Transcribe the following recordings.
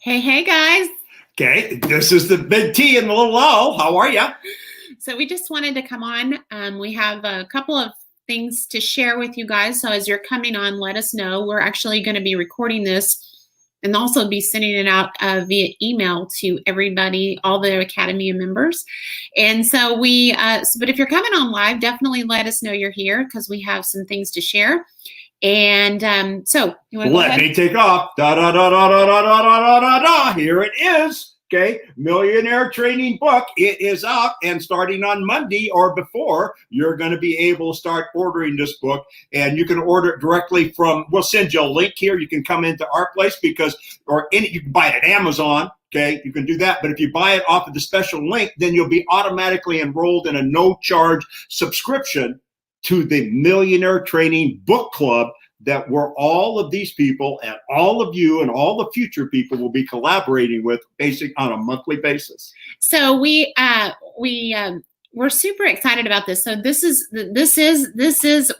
Hey, hey, guys. Okay, this is the big T and the little O. How are you? So we just wanted to come on. We have a couple of things to share with you guys. So as you're coming on, let us know. We're actually going to be recording this and also be sending it out via email to everybody, all the Academy members. And so but if you're coming on live, definitely let us know you're here because we have some things to share. And so you want to go ahead? Let me take off. Da da da da da da da da da da. Here it is. Okay, Millionaire Training Book. It is out, and starting on Monday or before, you're going to be able to start ordering this book, and you can order it directly from. We'll send you a link here. You can come into our place you can buy it at Amazon. Okay, you can do that, but if you buy it off of the special link, then you'll be automatically enrolled in a no-charge subscription to the Millionaire Training Book Club that where all of these people and all of you and all the future people will be collaborating with on a monthly basis. So we're super excited about this. So this is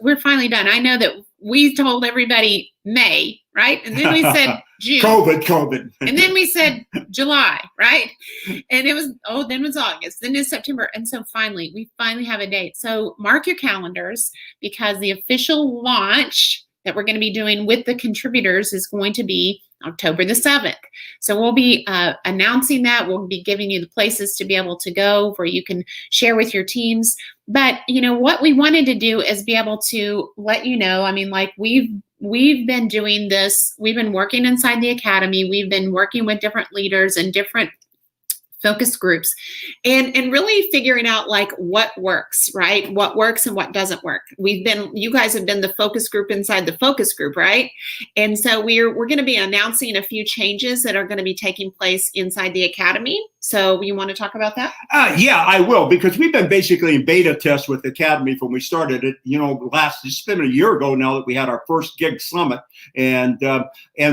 we're finally done. I know that we told everybody May, right? And then we said June. COVID. And then we said July, right? And then it was August, then it's September. And so we finally have a date. So mark your calendars because the official launch that we're going to be doing with the contributors is going to be October the 7th. So we'll be announcing that. We'll be giving you the places to be able to go where you can share with your teams. But what we wanted to do is be able to let you know, we've been doing this. We've been working inside the Academy. We've been working with different leaders and different focus groups and really figuring out what works, right? What works and what doesn't work. You guys have been the focus group inside the focus group, right? And so we're going to be announcing a few changes that are going to be taking place inside the Academy. So you want to talk about that? Yeah, I will, because we've been basically in beta test with the Academy from we started it, it's been a year ago now that we had our first gig summit. And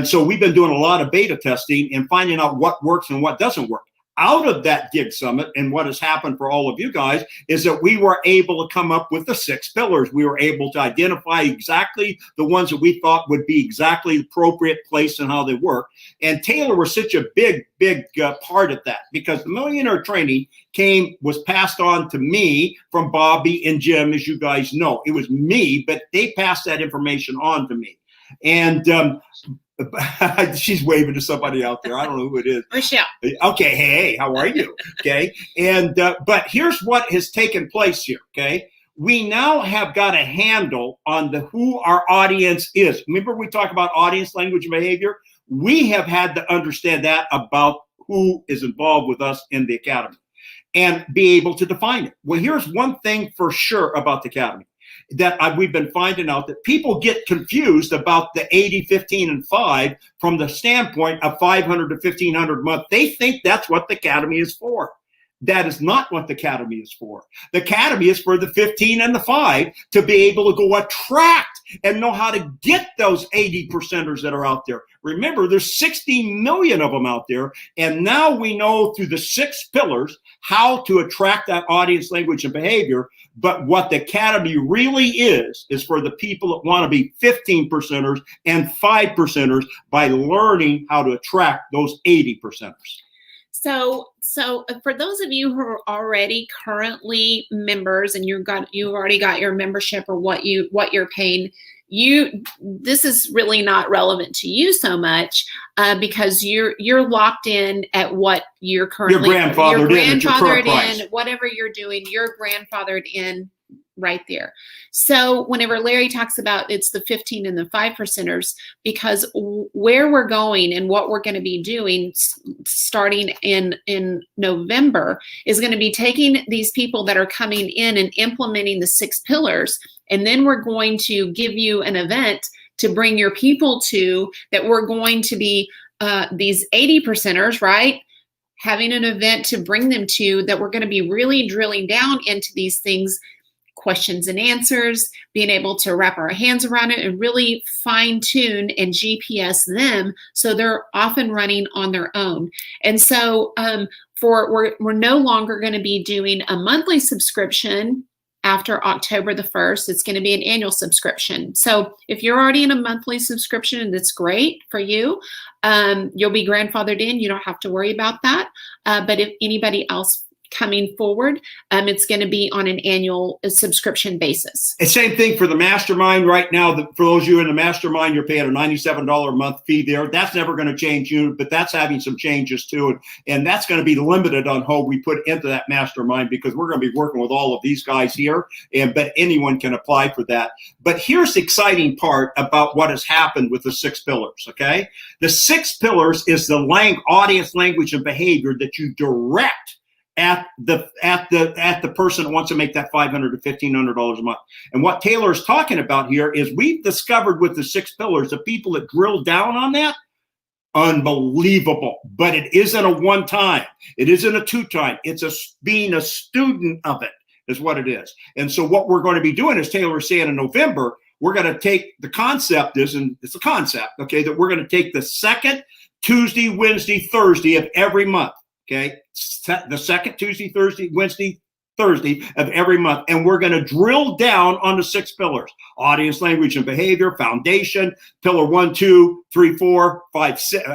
so we've been doing a lot of beta testing and finding out what works and what doesn't work. Out of that gig summit, and what has happened for all of you guys is that we were able to come up with the 6 pillars. We were able to identify exactly the ones that we thought would be exactly the appropriate place and how they work. And Taylor was such a big part of that, because the Millionaire Training was passed on to me from Bobby and Jim, as you guys know. It was me, but they passed that information on to me. And she's waving to somebody out there. I don't know who it is. Michelle. Okay. Hey, how are you? Okay. And but here's what has taken place here. Okay. We now have got a handle on who our audience is. Remember, we talk about audience, language, and behavior. We have had to understand that about who is involved with us in the Academy and be able to define it. Well, here's one thing for sure about the Academy that we've been finding out, that people get confused about the 80, 15, and 5 from the standpoint of 500 to 1,500 a month. They think that's what the Academy is for. That is not what the Academy is for. The Academy is for the 15 and the 5 to be able to go attract and know how to get those 80%ers that are out there. Remember, there's 60 million of them out there. And now we know through the 6 pillars how to attract that audience, language, and behavior. But what the Academy really is for the people that want to be 15%ers and 5%ers by learning how to attract those 80%ers. So for those of you who are already currently members and you've already got your membership or what you're paying, this is really not relevant to you so much because you're locked in at what you're currently grandfathered in, whatever you're doing, you're grandfathered in right there. So whenever Larry talks about it's the 15 and the 5%ers, because where we're going and what we're going to be doing starting in November is going to be taking these people that are coming in and implementing the 6 pillars. And then we're going to give you an event to bring your people to, that we're going to be these 80%ers, right? Having an event to bring them to, that we're going to be really drilling down into these things, questions and answers, being able to wrap our hands around it and really fine tune and GPS them so they're off and running on their own. And so we're no longer going to be doing a monthly subscription after October the 1st. It's going to be an annual subscription. So if you're already in a monthly subscription, and that's great for you, you'll be grandfathered in. You don't have to worry about that. But if anybody else coming forward, it's going to be on an annual subscription basis. And same thing for the mastermind right now. For those of you in the mastermind, you're paying a $97 a month fee there. That's never going to change you, but that's having some changes too. And that's going to be limited on who we put into that mastermind, because we're going to be working with all of these guys here, but anyone can apply for that. But here's the exciting part about what has happened with the 6 pillars, okay? The 6 pillars is the audience, language, and behavior that you direct at the person that wants to make that $500 to $1,500 a month. And what Taylor is talking about here is we've discovered with the 6 pillars, the people that drill down on that, unbelievable. But it isn't a one time. It isn't a 2 time. It's being a student of it is what it is. And so what we're going to be doing, as Taylor was saying in November, we're going to take the concept and it's a concept, okay, that we're going to take the second Tuesday, Wednesday, Thursday of every month. Okay, the second Tuesday, Thursday, Wednesday, Thursday of every month. And we're going to drill down on the 6 pillars: audience, language, and behavior, foundation, pillar 1, 2, 3, 4, 5, 6,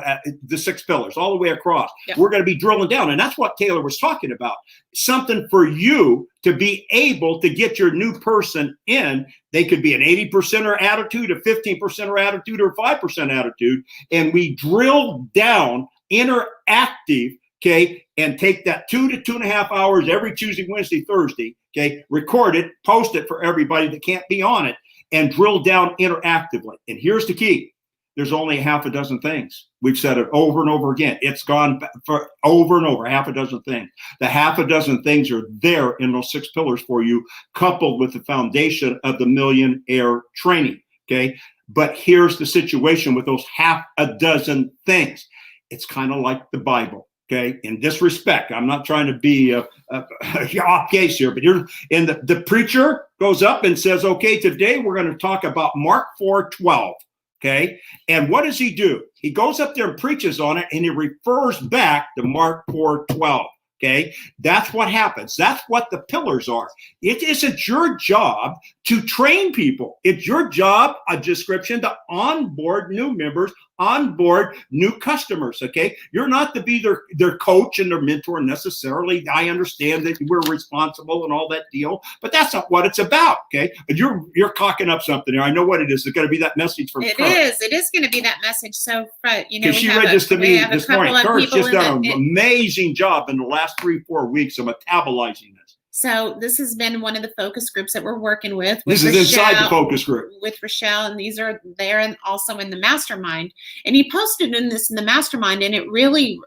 the 6 pillars all the way across. Yep. We're going to be drilling down. And that's what Taylor was talking about. Something for you to be able to get your new person in. They could be an 80%er attitude, a 15%er attitude, or 5% attitude. And we drill down interactive. Okay, and take that 2 to 2.5 hours every Tuesday, Wednesday, Thursday, okay, record it, post it for everybody that can't be on it, and drill down interactively. And here's the key. There's only half a dozen things. We've said it over and over again. It's gone for over and over, half a dozen things. The half a dozen things are there in those 6 pillars for you, coupled with the foundation of the Millionaire Training, okay? But here's the situation with those half a dozen things. It's kind of like the Bible. Okay, in this respect, I'm not trying to be off case here, but the preacher goes up and says, okay, today we're going to talk about Mark 4:12. Okay, and what does he do? He goes up there and preaches on it, and he refers back to Mark 4:12. Okay, that's what happens. That's what the pillars are. It isn't your job to train people. It's your job, a description, to onboard new members, onboard new customers. Okay, you're not to be their coach and their mentor necessarily. I understand that we're responsible and all that deal, but that's not what it's about. Okay, you're cocking up something here. I know what it is. It's going to be that message from Kurt. It is going to be that message. So, you know, she read this to me this morning. Kurt's just done an amazing job in the last 3-4 weeks of metabolizing this. So this has been one of the focus groups that we're working with. This is inside the focus group. With Rochelle, and these are there and also in the mastermind. And he posted in the mastermind, and it really,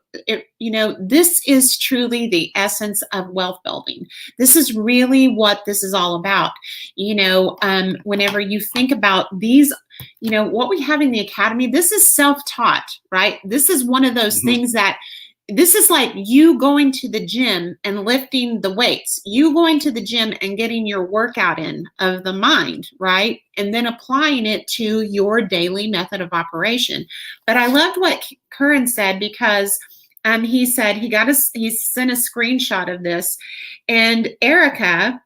you know, this is truly the essence of wealth building. This is really what this is all about. You know, whenever you think about these, you know, what we have in the academy, this is self-taught, right? This is one of those things that this is like you going to the gym and lifting the weights, you going to the gym and getting your workout in of the mind, right? And then applying it to your daily method of operation. But I loved what Curran said, because he said he sent a screenshot of this, and Erica,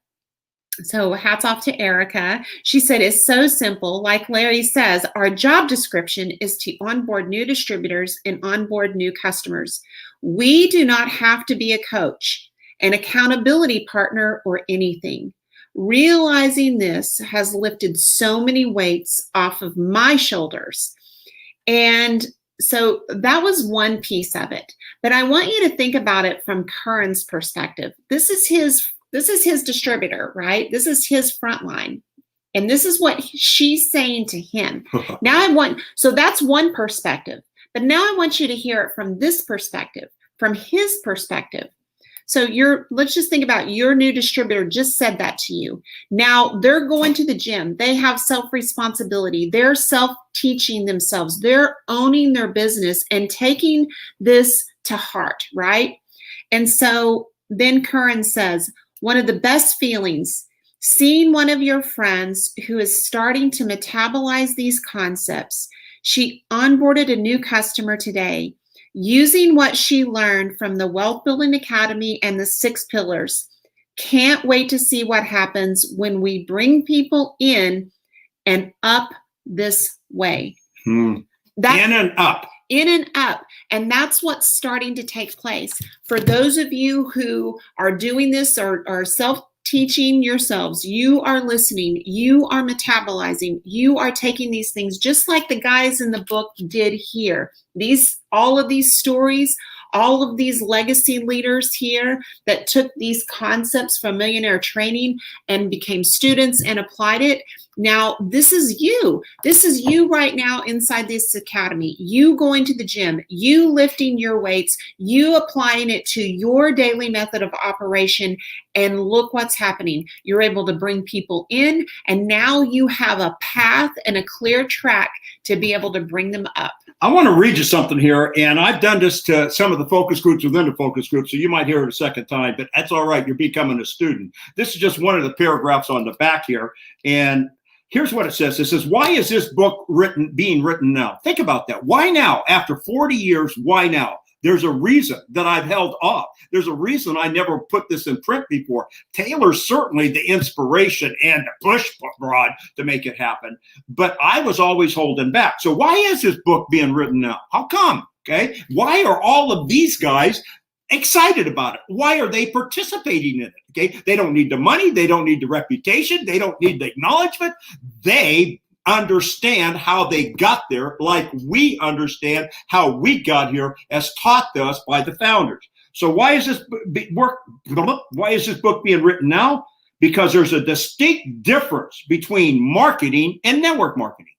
so hats off to Erica. She said, it's so simple. Like Larry says, our job description is to onboard new distributors and onboard new customers. We do not have to be a coach, an accountability partner, or anything. Realizing this has lifted so many weights off of my shoulders. And so that was one piece of it. But I want you to think about it from Curran's perspective. This is his distributor, right? This is his front line. And this is what she's saying to him. So that's one perspective. But now I want you to hear it from this perspective, from his perspective. So let's just think about your new distributor just said that to you. Now they're going to the gym. They have self-responsibility. They're self-teaching themselves. They're owning their business and taking this to heart, right? And so then Curran says, one of the best feelings, seeing one of your friends who is starting to metabolize these concepts. She onboarded a new customer today using what she learned from the Wealth Building Academy and the 6 pillars. Can't wait to see what happens when we bring people in and up this way. In and up. In and up. And that's what's starting to take place. For those of you who are doing this or are self-teaching yourselves, you are listening, you are metabolizing, you are taking these things just like the guys in the book did here. All of these stories, all of these legacy leaders here that took these concepts from Millionaire Training and became students and applied it. Now, this is you. This is you right now inside this academy. You going to the gym, you lifting your weights, you applying it to your daily method of operation, and look what's happening. You're able to bring people in, and now you have a path and a clear track to be able to bring them up. I want to read you something here, and I've done this to some of the focus groups within the focus group, so you might hear it a second time, but that's all right. You're becoming a student. This is just one of the paragraphs on the back here, and here's what it says. It says, why is this book being written now? Think about that. Why now? After 40 years, why now? There's a reason that I've held off. There's a reason I never put this in print before. Taylor's certainly the inspiration and the push rod to make it happen, but I was always holding back. So why is this book being written now? How come? Okay. Why are all of these guys excited about it? Why are they participating in it? Okay. They don't need the money. They don't need the reputation. They don't need the acknowledgement. They understand how they got there, like we understand how we got here as taught to us by the founders. So why is this book being written now? Because there's a distinct difference between marketing and network marketing.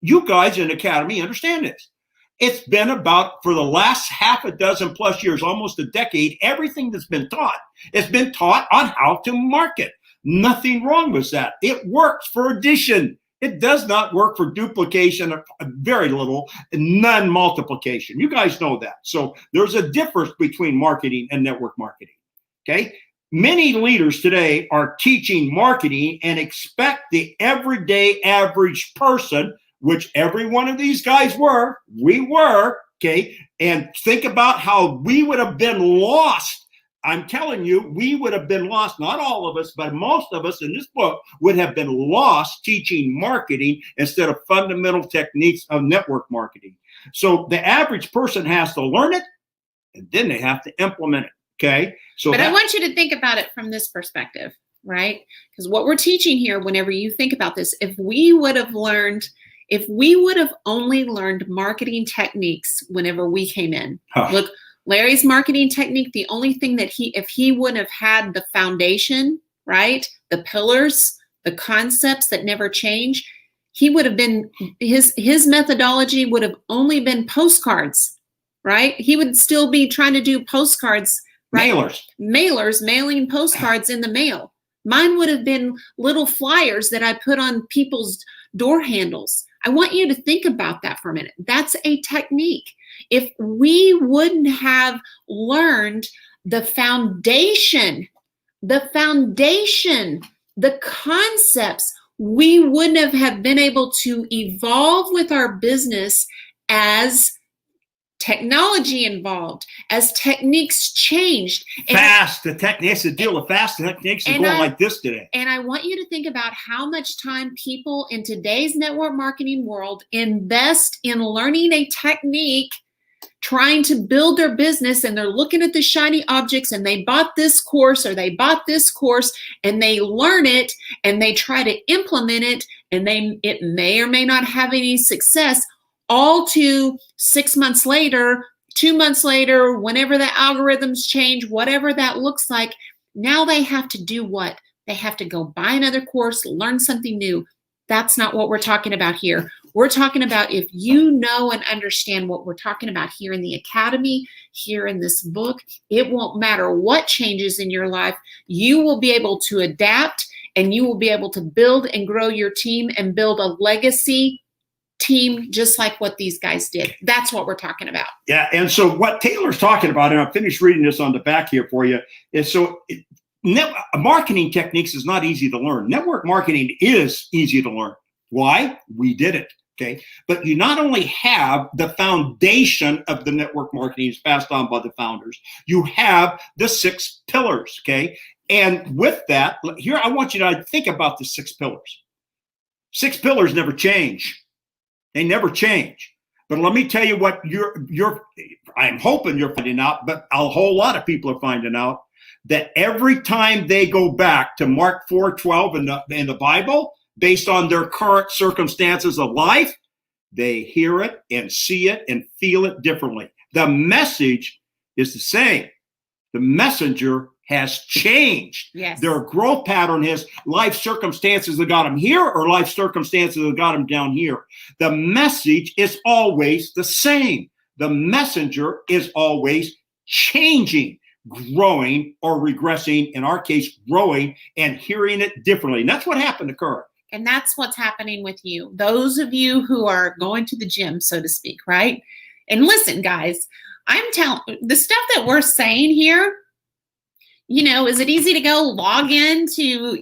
You guys in Academy understand this. It's been about, for the last half a dozen plus years, almost a decade, everything that's been taught, it's been taught on how to market. Nothing wrong with that. It works for addition. It does not work for duplication, very little, none multiplication. You guys know that. So there's a difference between marketing and network marketing, okay? Many leaders today are teaching marketing and expect the everyday average person, which every one of these guys we were, okay? And think about how we would have been lost. I'm telling you, we would have been lost, not all of us, but most of us in this book would have been lost teaching marketing instead of fundamental techniques of network marketing. So the average person has to learn it, and then they have to implement it, okay? But I want you to think about it from this perspective, right? Because what we're teaching here, whenever you think about this, if we would have only learned marketing techniques whenever we came in, look, Larry's marketing technique, the only thing that if he wouldn't have had the foundation, right? The pillars, the concepts that never change, he would have been, his methodology would have only been postcards, right? He would still be trying to do postcards, right? Mailers, mailing postcards in the mail. Mine would have been little flyers that I put on people's door handles. I want you to think about that for a minute. That's a technique. If we wouldn't have learned the foundation, the concepts, we wouldn't have been able to evolve with our business as technology involved, as techniques changed. Fast, the techniques, the deal with fast techniques is going like this today. And I want you to think about how much time people in today's network marketing world invest in learning a technique, trying to build their business, and they're looking at the shiny objects, and they bought this course or they bought this course, and they learn it and they try to implement it, and it may or may not have any success, all to 6 months later, 2 months later, whenever the algorithms change, whatever that looks like, now they have to do what? They have to go buy another course, learn something new. That's not what we're talking about here. We're talking about if you know and understand what we're talking about here in the academy, here in this book, it won't matter what changes in your life. You will be able to adapt, and you will be able to build and grow your team and build a legacy team just like what these guys did. That's what we're talking about. Yeah, and so what Taylor's talking about, and I'll finish reading this on the back here for you, is marketing techniques is not easy to learn. Network marketing is easy to learn. Why? We did it. Okay. But you not only have the foundation of the network marketing is passed on by the founders, you have the 6 pillars. Okay. And with that, here, I want you to think about the 6 pillars. 6 pillars never change. They never change. But let me tell you what I'm hoping you're finding out, but a whole lot of people are finding out that every time they go back to Mark 4:12 in the Bible, based on their current circumstances of life, they hear it and see it and feel it differently. The message is the same. The messenger has changed. Yes. Their growth pattern has life circumstances that got them here or life circumstances that got them down here. The message is always the same. The messenger is always changing, growing or regressing, in our case, growing and hearing it differently. And that's what happened to Kurt. And that's what's happening with you. Those of you who are going to the gym, so to speak, right? And listen, guys, I'm telling the stuff that we're saying here, you know, is it easy to go log in to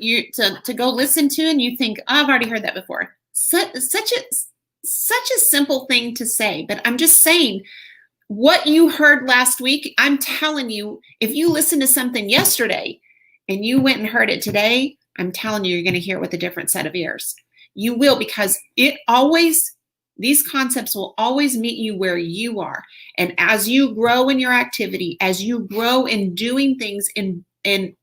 go listen to and you think, oh, I've already heard that before. Such a simple thing to say, but I'm just saying what you heard last week, I'm telling you, if you listened to something yesterday and you went and heard it today, I'm telling you, you're going to hear it with a different set of ears. You will, because these concepts will always meet you where you are. And as you grow in your activity, as you grow in doing things in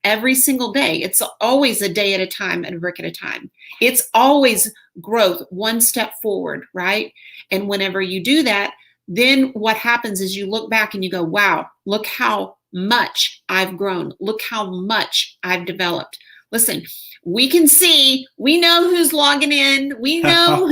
every single day, it's always a day at a time and a brick at a time. It's always growth, one step forward, right? And whenever you do that, then what happens is you look back and you go, wow, look how much I've grown. Look how much I've developed. Listen, we can see, we know who's logging in. We know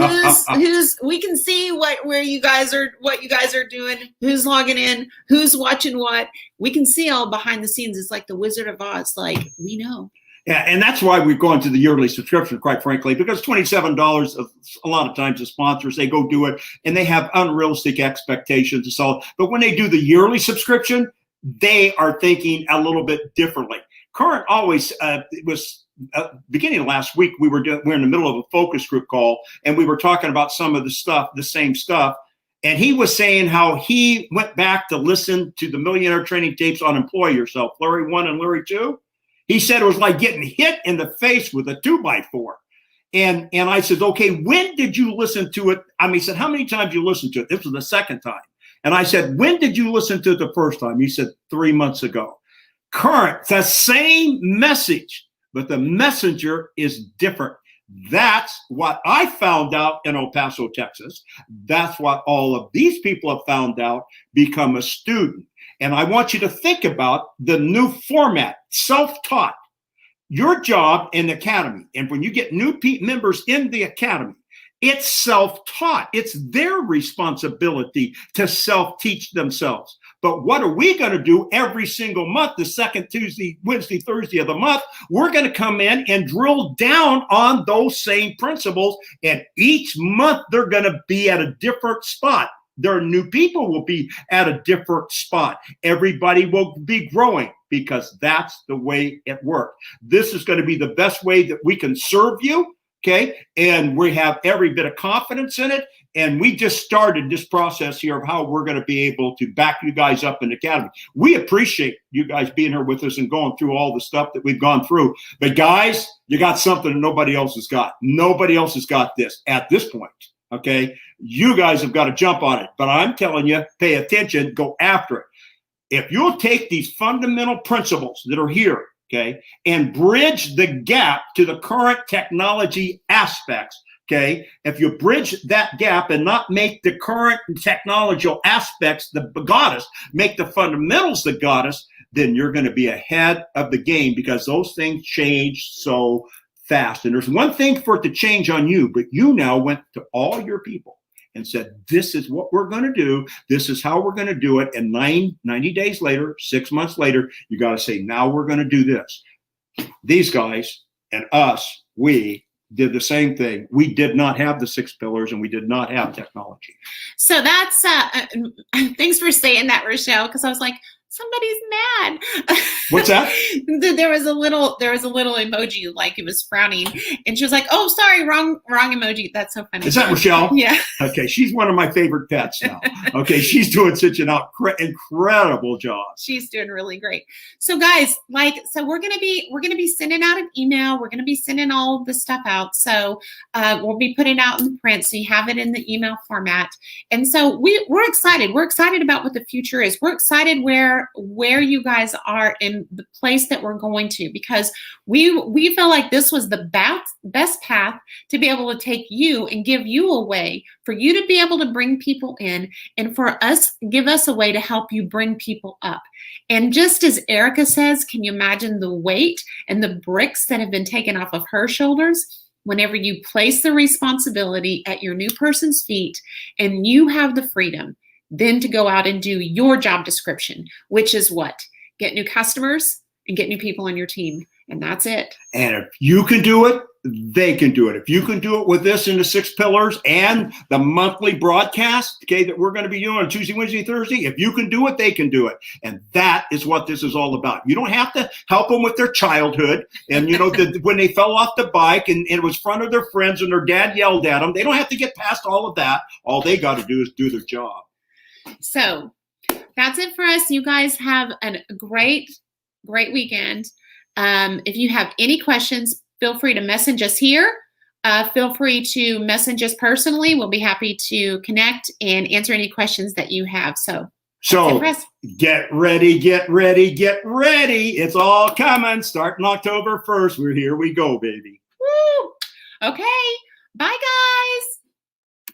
we can see what you guys are doing, who's logging in, who's watching what. We can see all behind the scenes. It's like the Wizard of Oz. Like, we know. Yeah, and that's why we've gone to the yearly subscription, quite frankly, because $27, a lot of times the sponsors, they go do it and they have unrealistic expectations and so. But when they do the yearly subscription, they are thinking a little bit differently. Current always, it was beginning of last week, we're in the middle of a focus group call and we were talking about some of the same stuff. And he was saying how he went back to listen to the Millionaire Training tapes on Employ Yourself, Larry 1 and Larry 2. He said it was like getting hit in the face with a 2x4. And I said, okay, when did you listen to it? He said, how many times you listened to it? This was the second time. And I said, when did you listen to it the first time? He said, 3 months ago. Current, the same message, but the messenger is different. That's what I found out in El Paso, Texas. That's what all of these people have found out. Become a student. And I want you to think about the new format, self-taught. Your job in the academy, and when you get new members in the academy, it's self-taught. It's their responsibility to self-teach themselves. But what are we going to do every single month, the second Tuesday, Wednesday, Thursday of the month? We're going to come in and drill down on those same principles. And each month, they're going to be at a different spot. Their new people will be at a different spot. Everybody will be growing because that's the way it works. This is going to be the best way that we can serve you, okay? And we have every bit of confidence in it. And we just started this process here of how we're going to be able to back you guys up in the academy. We appreciate you guys being here with us and going through all the stuff that we've gone through. But guys, you got something that nobody else has got. Nobody else has got this at this point. Okay, you guys have got to jump on it, but I'm telling you, pay attention, go after it. If you'll take these fundamental principles that are here, okay, and bridge the gap to the current technology aspects, okay, if you bridge that gap and not make the current technological aspects the goddess, make the fundamentals the goddess, then you're going to be ahead of the game because those things change so fast. And there's one thing for it to change on you, but you now went to all your people and said, this is what we're going to do. This is how we're going to do it. And 90 days later, 6 months later, you got to say, now we're going to do this. These guys and us, we did the same thing. We did not have the 6 pillars and we did not have technology. So that's, thanks for saying that, Rochelle, because I was like, Somebody's mad. What's that? There was a little emoji, like it was frowning, and she was like, "Oh, sorry, wrong emoji." That's so funny. Is that Rochelle? Yeah. Okay, she's one of my favorite pets now. Okay, she's doing such an incredible job. She's doing really great. So guys, so we're gonna be sending out an email. We're gonna be sending all this stuff out. So we'll be putting out in the print, so you have it in the email format. And so we're excited. We're excited about what the future is. We're excited where you guys are in the place that we're going to, because we feel like this was the best path to be able to take you and give you a way for you to be able to bring people in, and for us, give us a way to help you bring people up. And just as Erica says, can you imagine the weight and the bricks that have been taken off of her shoulders whenever you place the responsibility at your new person's feet, and you have the freedom then to go out and do your job description, which is what? Get new customers and get new people on your team. And that's it. And if you can do it, they can do it. If you can do it with this in the 6 pillars and the monthly broadcast, okay, that we're going to be doing on Tuesday, Wednesday, Thursday, if you can do it, they can do it. And that is what this is all about. You don't have to help them with their childhood. And, you know, when they fell off the bike and it was in front of their friends and their dad yelled at them, they don't have to get past all of that. All they got to do is do their job. So that's it for us. You guys have a great weekend. If you have any questions, feel free to message us here. Feel free to message us personally. We'll be happy to connect and answer any questions that you have. So get ready, get ready, get ready. It's all coming. Starting October 1st. Here we go, baby. Woo! Okay. Bye, guys.